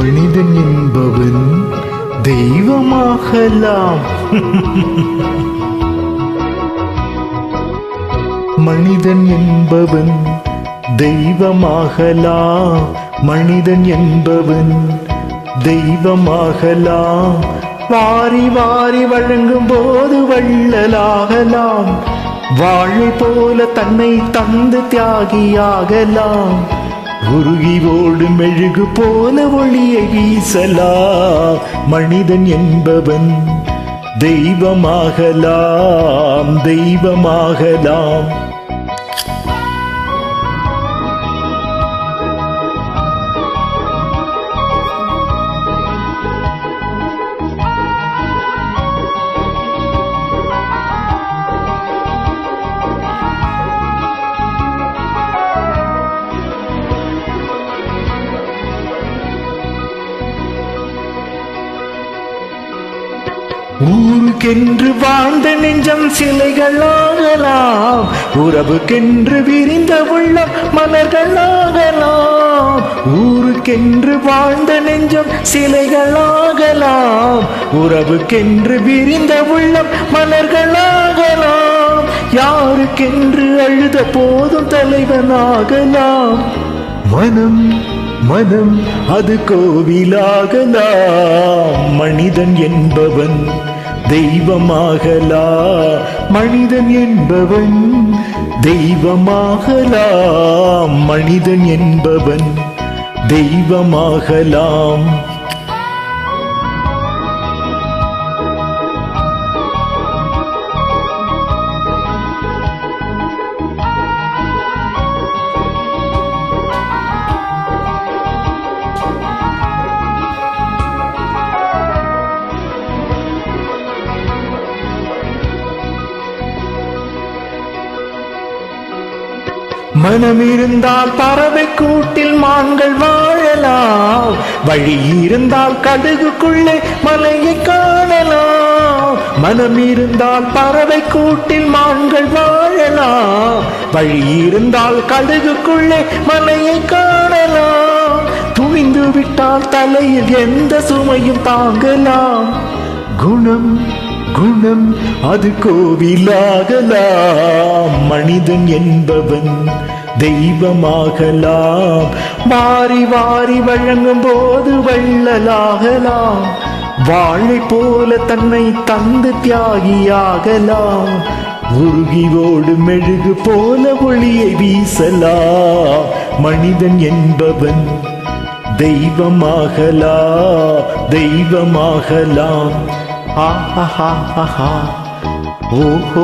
மனிதன் என்பவன் தெய்வமாகலாம். மனிதன் என்பவன் தெய்வமாகலாம். மனிதன் என்பவன் தெய்வமாகலாம். வாரி வாரி வழங்கும் போது வள்ளலாகலாம். வாழை போல தன்னை தந்து தியாகியாகலாம். உருகி ஓடும் மெழுகு போல ஒளியை வீசலாம். மனிதன் என்பவன் தெய்வமாகலாம், தெய்வமாகலாம். ஊருக்கென்று வாழ்ந்த நெஞ்சம் சிலைகளாகலாம். உறவுக்கென்று விரிந்த உள்ளம் மலர்களாகலாம். ஊருக்கென்று வாழ்ந்த நெஞ்சம் சிலைகளாகலாம். உறவுக்கென்று விரிந்த உள்ளம் மலர்களாகலாம். யாருக்கென்று அழுத போதும் தலைவனாகலாம். மனம் மனம் அது கோவிலாகலாம். மனிதன் என்பவன் தெய்வமாகலாம். மனிதன் என்பவன் தெய்வமாகலாம். மனிதன் என்பவன் தெய்வமாகலாம். மனம் இருந்தால் பறவை கூட்டில் மான்கள் வாழலாம். வழி இருந்தால் கடுகுக்குள்ளே மலையை காணலாம். மனம் இருந்தால் பறவை கூட்டில் மான்கள் வாழலாம். வழி இருந்தால் கடுகுக்குள்ளே மலையை காணலாம். துணிந்து விட்டால் தலையில் எந்த சுமையும் தாங்கலாம். குணம் குணம் அது கோவிலாகலாம். மனிதன் என்பவன் தெய்வமாகலாம். வாரி வாரி வழங்கும் போது வள்ளலாகலாம். வாழை போல தன்னை தந்து தியாகியாகலாம். உருகி ஓடும் மெழுகு போல ஒளியை வீசலாம். மனிதன் என்பவன் தெய்வமாகலாம், தெய்வமாகலாம். ஆஹா ஓஹோ.